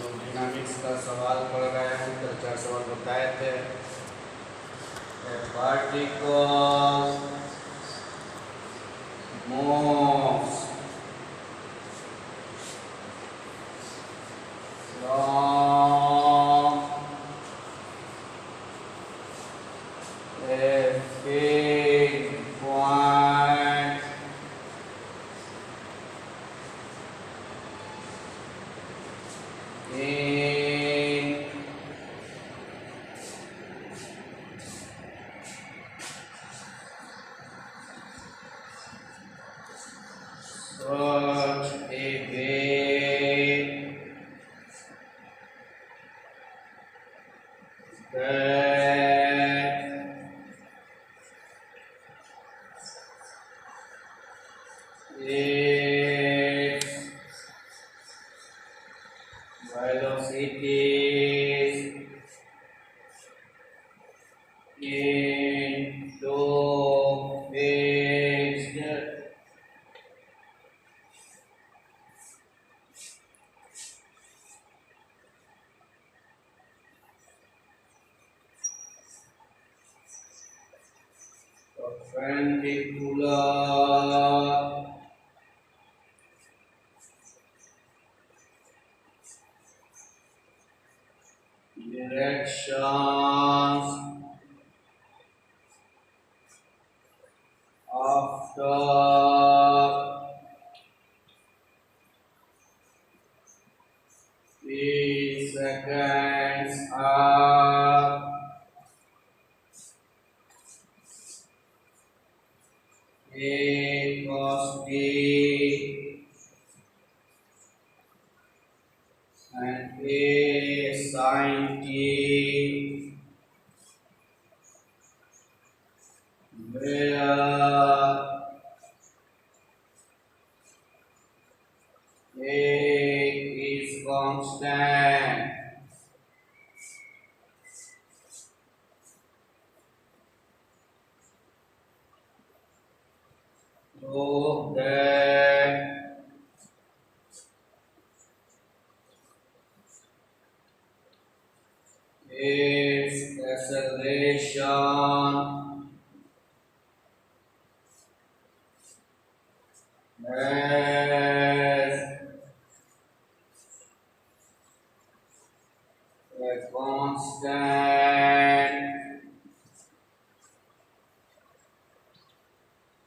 Aerodynamics का सवाल पढ़ रहे हैं, कल 4 सवाल बताए थे। Particle moves from a fixed point in such a way that its velocities into fixed perpendicular directions after the seconds are a cos t and a sin t, where a is constant. So that its acceleration has a constant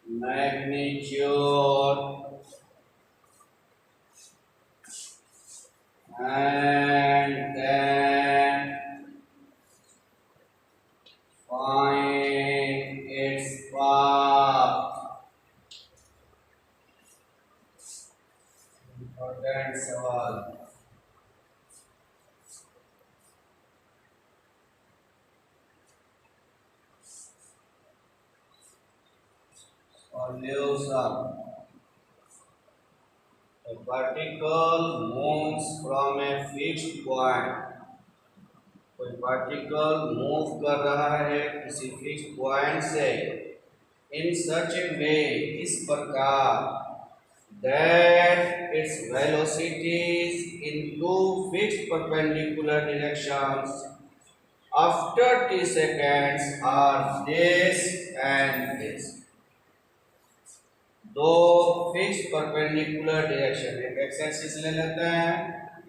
magnitude and then find its path. Important सवाल। Solution. A particle moves from a fixed point. कोई particle move कर रहा है किसी fixed point से इन सच ए वे, इस प्रकार that its velocities in two fixed perpendicular directions after t seconds are this and this। दो फिक्स्ड परपेंडिकुलर डायरेक्शन, एक एक्स एक्सिस ले लेते हैं,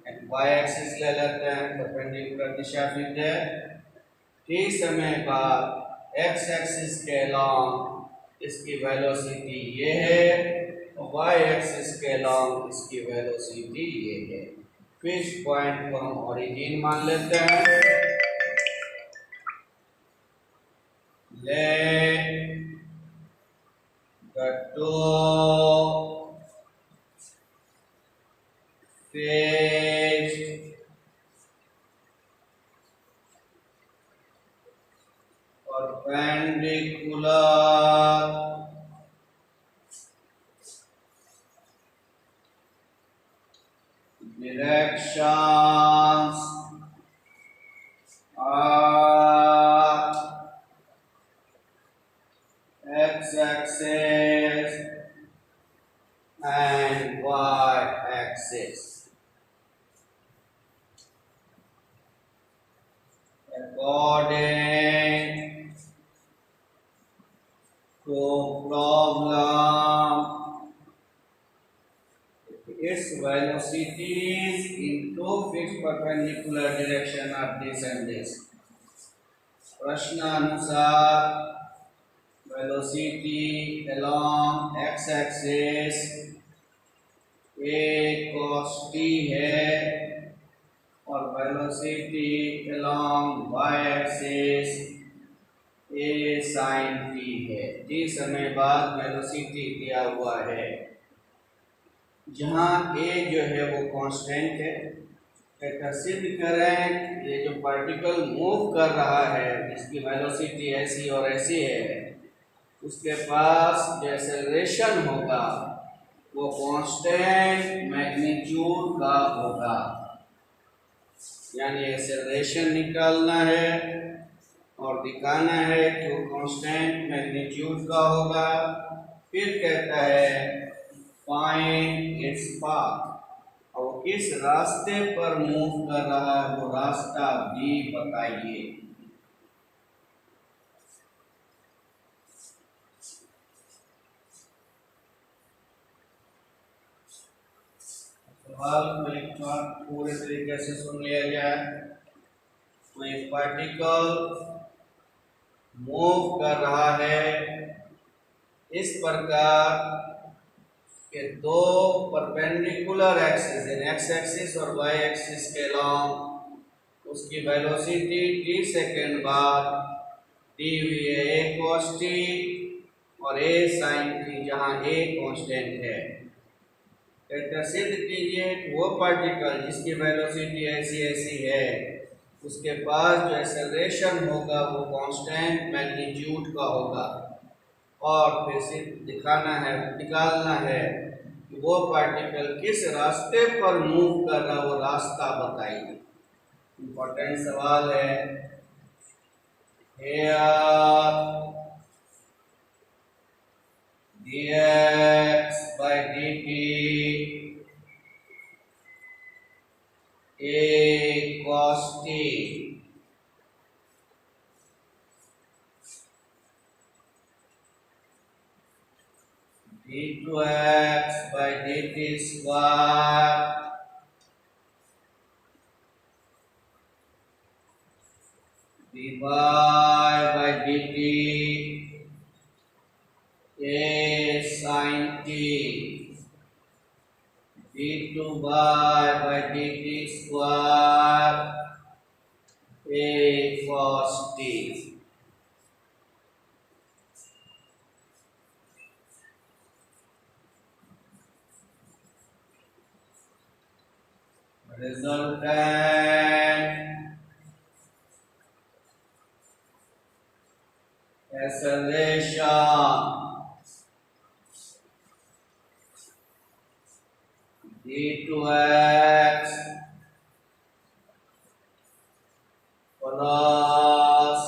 एक वाई एक्सिस ले लेते हैं, परपेंडिकुलर दिशा फिर है। टी समय बाद एक्स एक्सिस के अलॉन्ग इसकी वेलोसिटी ये है, वाई एक्सिस के अलॉन्ग इसकी वेलोसिटी ये है। फिक्स्ड पॉइंट को हम ओरिजिन मान लेते हैं। Let the two fixed perpendicular directions are x-axis and y-axis। according to problem, its velocities in two fixed perpendicular direction are this and this. प्रश्नानुसार velocity along x-axis a cos t है और velocity along y-axis a sin t है। t समय बाद velocity दिया हुआ है, जहाँ a जो है वो कांस्टेंट है। कहता सिद्ध करें ये जो पार्टिकल मूव कर रहा है जिसकी वेलोसिटी ऐसी और ऐसी है, उसके पास जो एक्सेलरेशन होगा वो कांस्टेंट मैग्नीट्यूड का होगा। यानी एक्सेलरेशन निकालना है और दिखाना है कि वो कांस्टेंट मैग्नीट्यूड का होगा। फिर कहता है फाइंड इट्स पाथ, और किस रास्ते पर मूव कर रहा है वो रास्ता भी बताइए। सवाल को एक बार पूरे तरीके से सुन लिया जाए। कोई पार्टिकल मूव कर रहा है इस प्रकार के दो परपेंडिकुलर एक्सिस एक्स एक्सिस और वाई एक्सिस के लॉन्ग, उसकी वेलोसिटी t सेकेंड बाद दी हुई है a cos t और a sin t, जहाँ a कांस्टेंट है। कहता सिद्ध कीजिए वो पार्टिकल जिसकी वेलोसिटी ऐसी ऐसी है उसके पास जो एक्सेलरेशन होगा वो कांस्टेंट मैग्नीट्यूड का होगा, और फिर सिर्फ दिखाना है, निकालना है कि वो पार्टिकल किस रास्ते पर मूव कर रहा वो रास्ता बताइए। इम्पोर्टेंट सवाल है। dx by dt a cos t d2x by dt square dy by dt a sin t d2 by dt square a cos t। Resultant acceleration d2x plus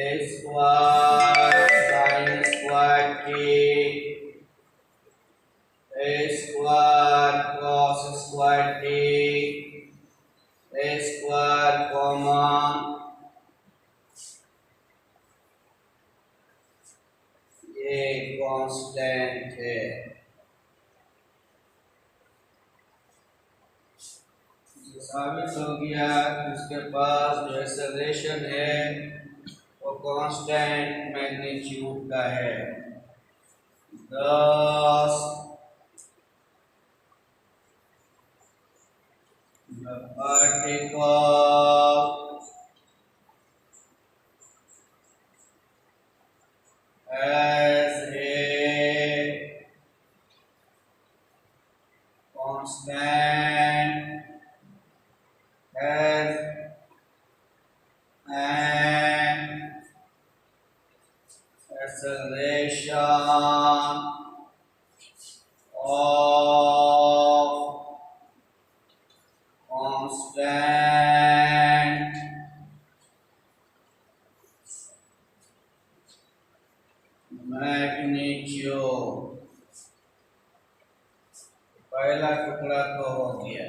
a square sin square t a square cos square t a square common ये constant है। साबित हो गया कि उसके पास जो acceleration है वो कांस्टेंट मैग्नीट्यूड का है। thus the particle has a constant has an acceleration of पहला टुकड़ा तो हो गया।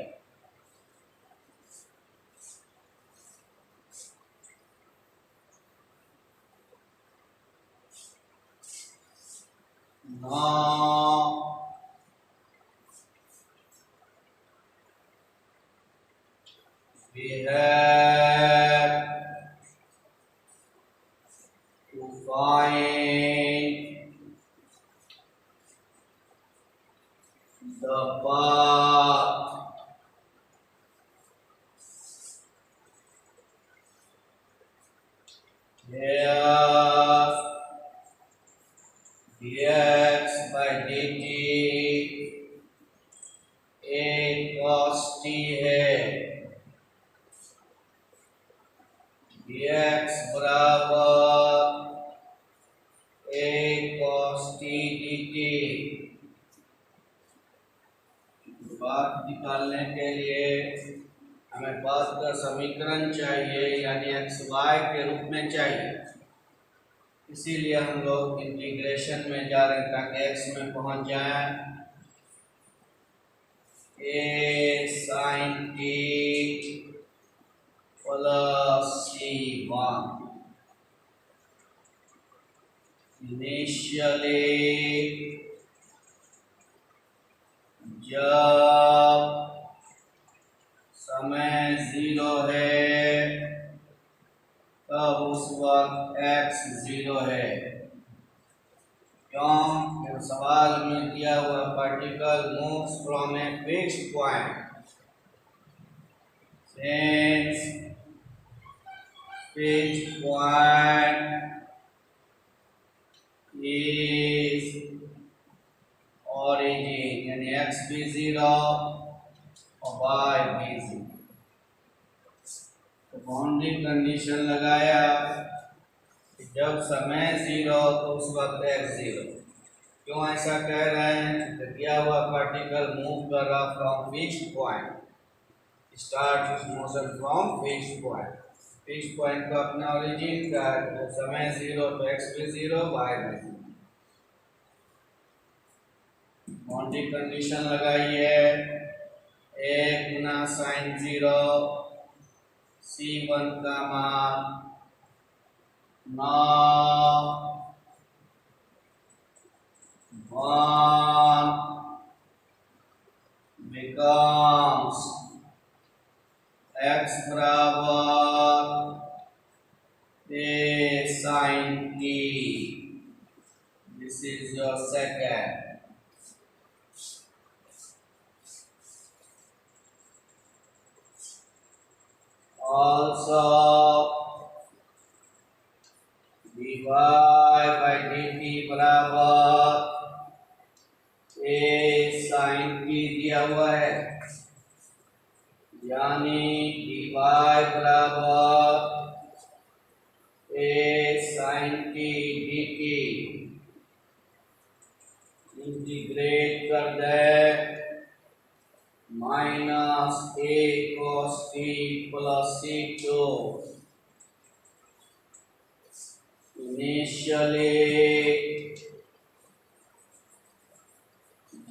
Now we have to find the path where dx by dt एक cos t है, dx बराबर एक cos t dt। बात निकालने के लिए हमें बात का समीकरण चाहिए, यानी एक्स वाई के रूप में चाहिए। इसीलिए हम लोग इंटीग्रेशन में जा रहे हैं ताकि एक्स में पहुंच जाए। ए साइन टी प्लस सी वन इनिशियली जब समय 0 है तब उस वक्त x 0 है। क्यों? सवाल में दिया हुआ particle moves from a fixed point, since fixed point is origin, यानी x भी 0 और y भी 0। तो बाउंड्री कंडीशन लगाया कि जब समय 0 तो उस वक्त x 0। क्यों ऐसा कह रहे हैं? तो दिया हुआ पार्टिकल मूव कर रहा from fixed point, start it's motion from fixed point. Fixed point का अपना ओरिजिन का है, तो समय 0 तो x भी 0 y भी 0। बाउंड्री कंडीशन लगाइए, a गुना साइन 0 c1 का मान 9 1 becomes x बराबर a sin t। This is your second। Also dy by dt बराबर a sin t दिया हुआ है, यानी dy बराबर a sin t dt। Integrate कर दे minus a cos t plus c2। Initially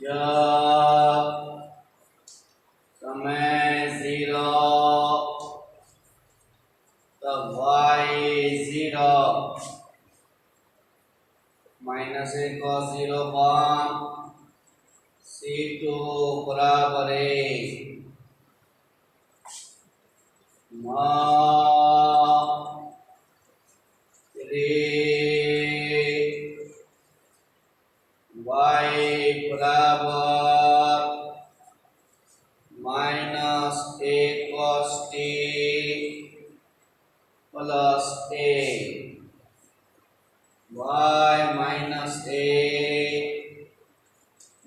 जब समय 0 तब y 0 minus a cos 0 1 c2 बराबर y बराबर minus a cos t plus a, y minus a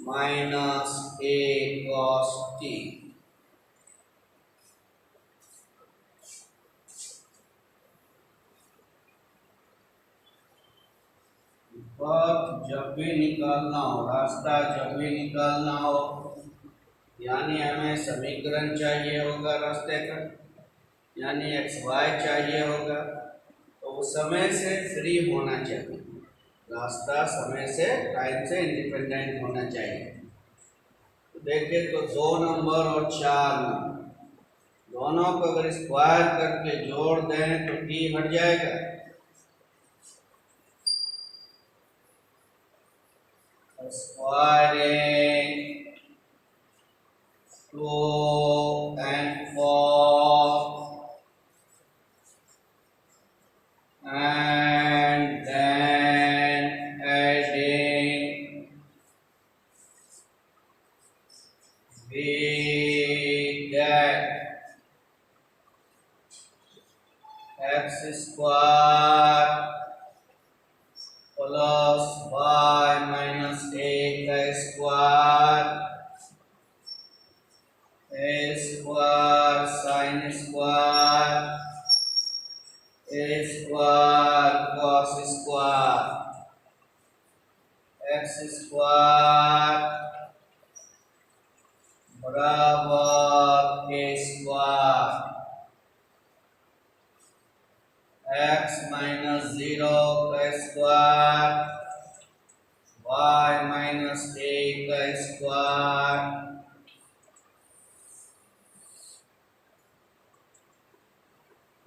minus a cos t। पथ जब भी निकालना हो, रास्ता जब भी निकालना हो, यानी हमें समीकरण चाहिए होगा रास्ते का, यानी एक्स वाई चाहिए होगा, तो वो समय से फ्री होना चाहिए। रास्ता समय से, टाइम से इंडिपेंडेंट होना चाहिए। तो देखें तो 2 नंबर और 4 नंबर दोनों को अगर स्क्वायर करके जोड़ दें तो टी हट जाएगा। Squaring 2 and 4 and then adding we get x square plus y minus a square sin square a square cos square x square बराबर a square x minus 0 का स्क्वायर y minus a का square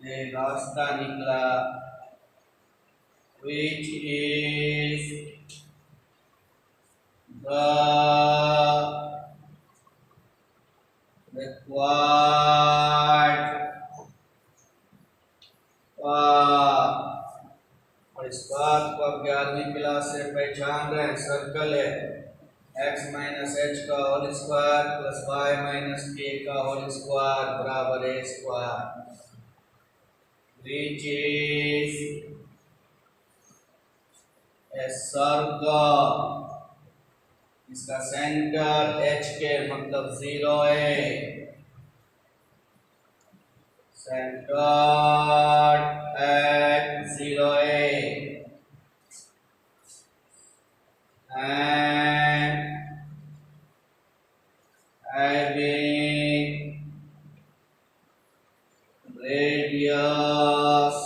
ये रास्ता निकला which is the required और इस बात को आप 11वीं क्लास से पहचान रहे हैं। सर्कल है x माइनस एच का whole square plus y minus k का होल स्क्वायर बराबर a square which is a circle। इसका सेंटर h के मतलब 0 है। centered at 0a and having radius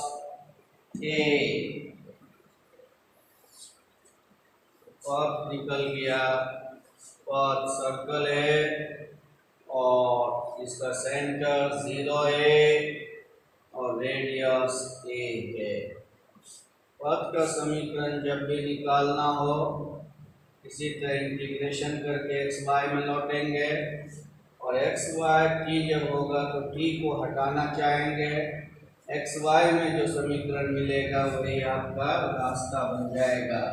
a पथ निकल गया। पथ सर्कल है और इसका सेंटर 0 है और रेडियस a है। पथ का समीकरण जब भी निकालना हो इसी तरह इंटीग्रेशन करके x y में लौटेंगे और x y t जब होगा तो t को हटाना चाहेंगे। x y में जो समीकरण मिलेगा वही आपका रास्ता बन जाएगा।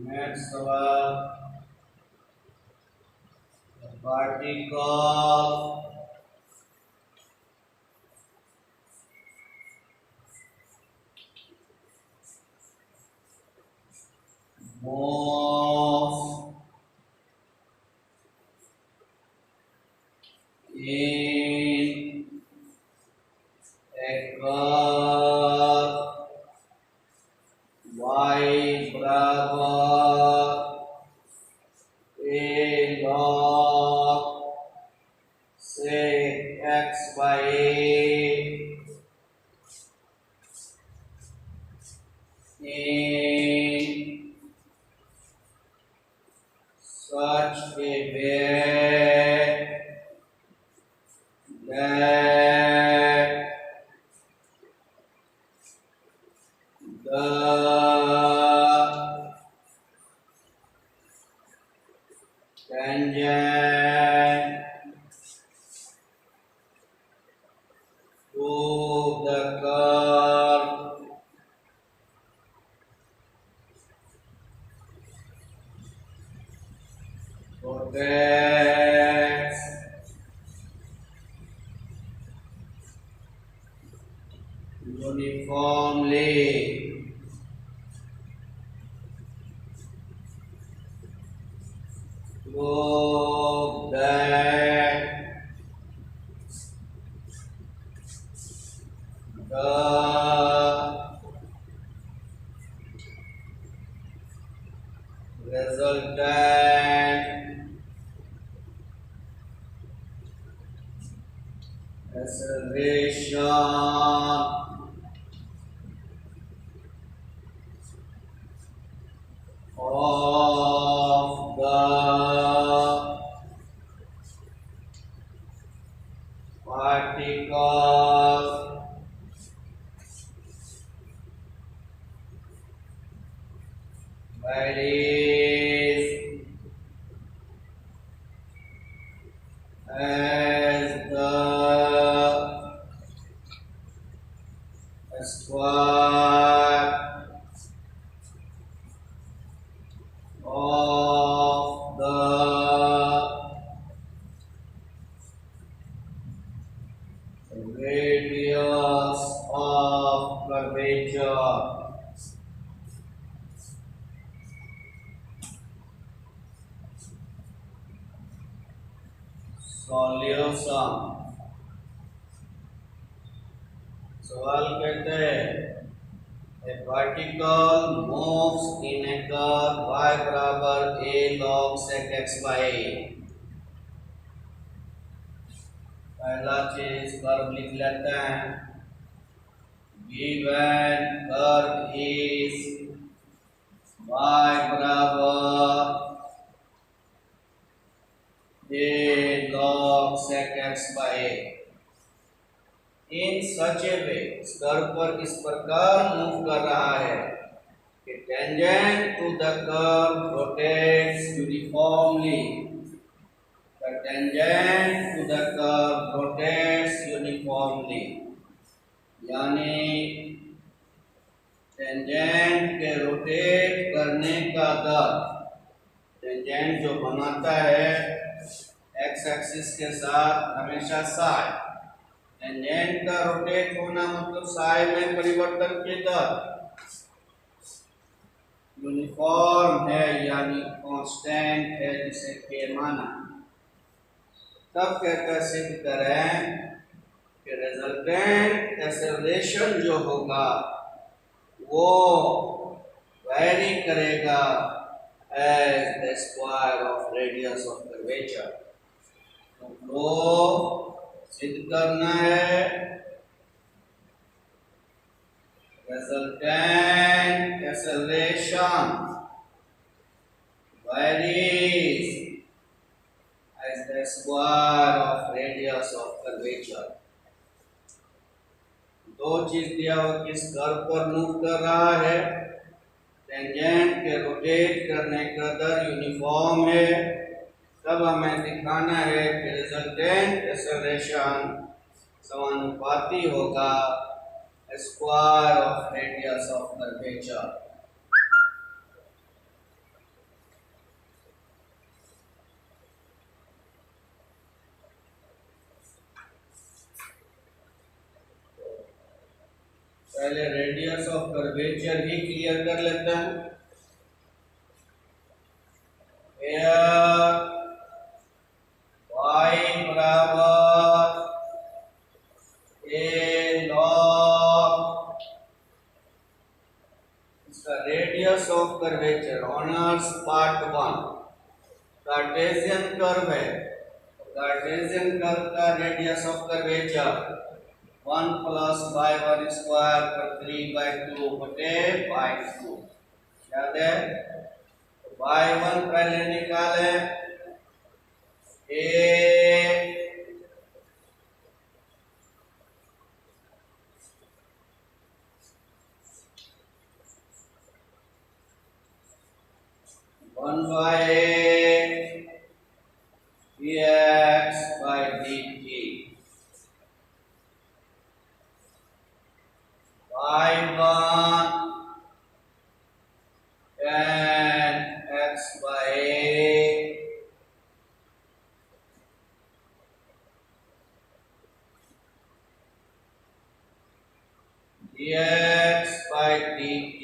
नेक्स्ट सवाल particle moves in a curve y बराबर a log से x by in such a way that the tangent to the curve rotates uniformly so that resultant acceleration of the particle varies as the square of the radius of curvature. Solution. सवाल कहते हैं a particle moves in a curve y बराबर a log sec x by a. पहला चीज curve लिख लेते हैं given curve is y बराबर a log sec x by a. इन सच ए वे इस कर्व पर इस प्रकार मूव कर रहा है कि tangent to the curve rotates uniformly. The tangent to the curve rotates uniformly यानी टेंजेंट के रोटेट करने का दर टेंजेंट जो बनाता है एक्स एक्सिस के साथ हमेशा साई. टेंजेंट का रोटेट होना मतलब साई में परिवर्तन की दर यूनिफॉर्म है यानी कांस्टेंट है जिसे के माना. तब कहकर सिद्ध करें कि रिजल्टेंट एक्सेलरेशन जो होगा वो वैरी करेगा as the square of radius of curvature. तो सिद्ध करना है resultant acceleration varies as the square of radius of curvature. दो चीज दिया हुआ किस कर्व पर मूव कर रहा है टेंजेंट के रोटेट करने का दर यूनिफॉर्म है. तब हमें दिखाना है कि रिजल्टेंट एक्सेलरेशन समानुपाती होगा square of radius of curvature. पहले रेडियस ऑफ कर्वेचर ही क्लियर कर लेते हैं. y बराबर a log इसका radius of curvature honours part 1 Cartesian curve है. कार्टेशियन कर्व का radius of curvature 1 plus y1 square पर 3/2 बटे y2 याद है. y1 पहले निकाले a 1/8 dx by dt. y1 tan x by 8 dx by dt.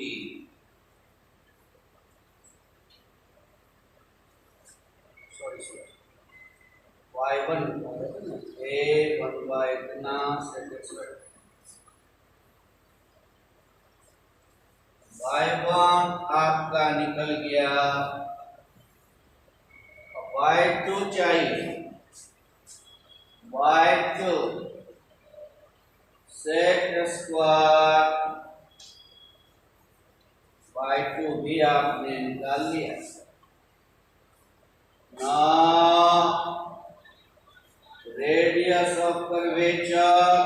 y1 a 1 by इतना sec x by y1 आपका निकल गया, y2 चाहिए, y2 sec स्क्वायर y2 भी आपने निकाल लिया। Now radius of curvature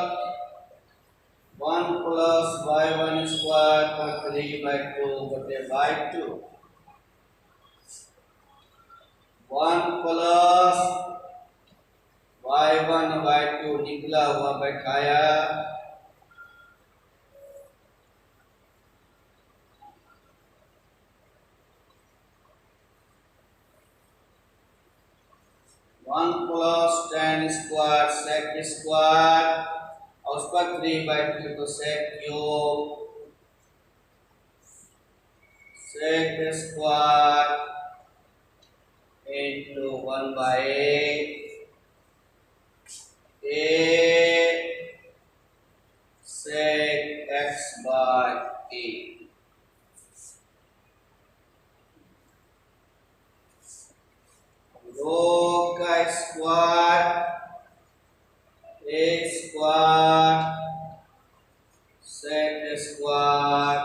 1 plus y1 square पर 3/2 बटे by 2, 1 plus y1 by 2 निकला हुआ बैठाया, one plus ten square sec square और उस पर 3/2 तो sec cube sec square into 1/8 sec x by 8। Rho का square a square sec square,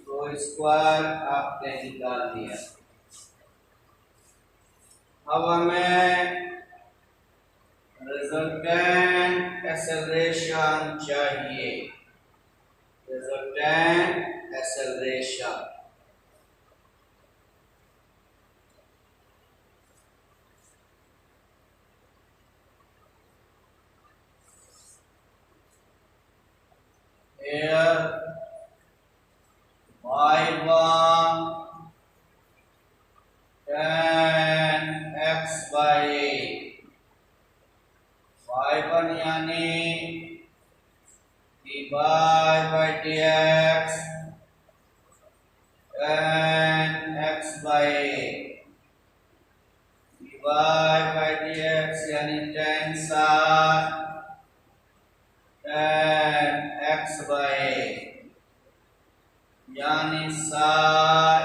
rho square आपने निकाल दिया। अब हमें रिजल्टेंट एक्सेलरेशन चाहिए, resultant acceleration. Here y1 tan x by 8, y1 यानी dy by dx tan x by 8, dy by dx यानी tan sin tan x by 8 यानी sin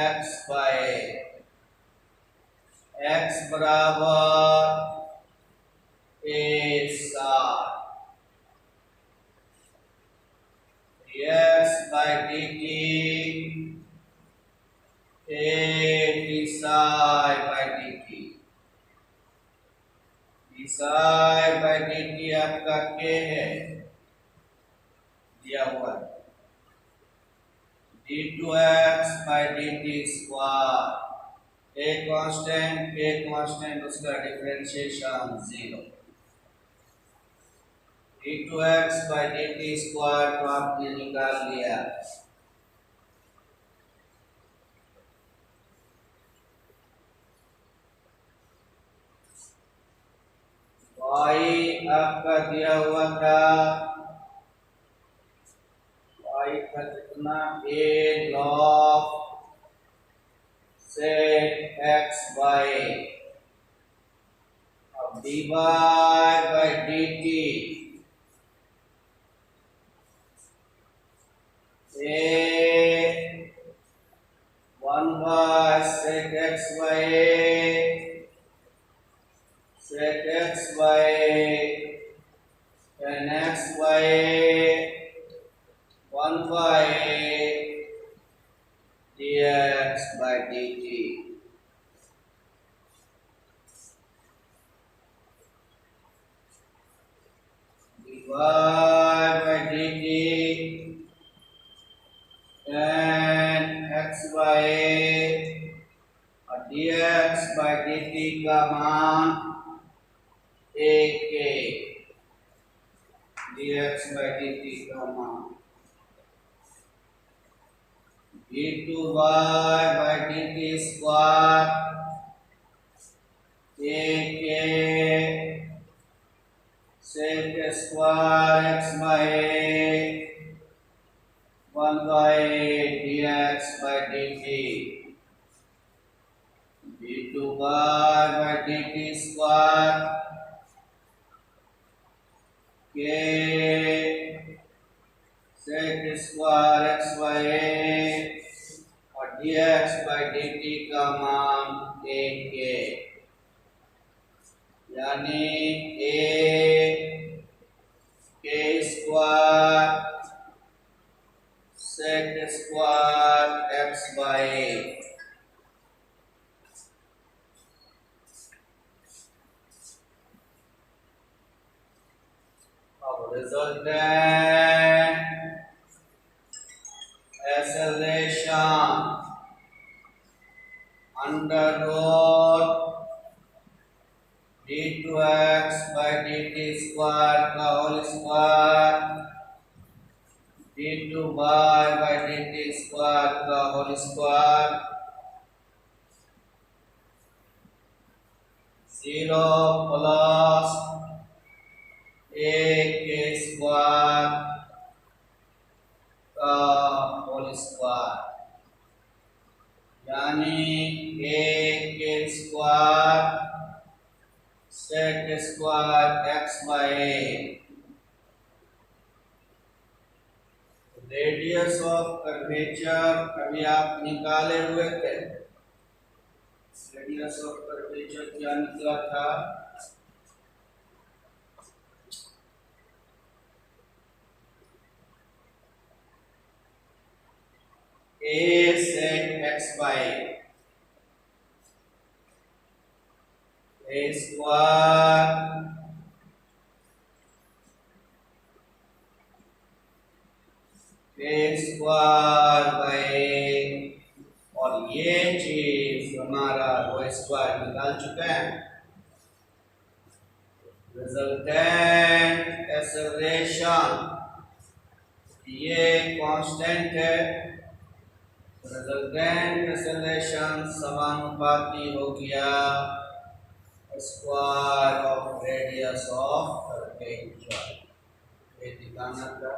x by 8, x बराबर a sin dx by dt a d psi by dt, d psi by dt आपका k है दिया हुआ है, d2x by dt square a constant उसका differentiation 0, d2x by dt square को आपने निकाल लिया। y आपका दिया हुआ था, y का कितना a log sec x by, अब dy by dt a 1 by sec x by a sec x by a tan x by a 1 by a dx by dt, dy by dt tan x by a और dx by dt का मान a k, dx by dt का मान d2y by dt square a k sec square x by a 1 by dx by dt, d2y by dt square k का मान एक के, यानी ए के square sec square x by अब resultant acceleration under root d2x by dt square का whole square d2y by dt square का whole square 0 plus a के स्क्वायर का होल स्क्वायर, यानी a के square sec square x by radius of curvature अभी आप निकाले हुए थे। रेडियस ऑफ कर्वेचर क्या निकला था? a sec x by a square by, और ये चीज हमारा वो स्क्वायर निकाल चुका है। रिजल्टेंट एक्सेलरेशन ये कांस्टेंट है, रिजल्टेंट एक्सेलरेशन समानुपाती हो गया square of radius of curvature. ये दिखाना था।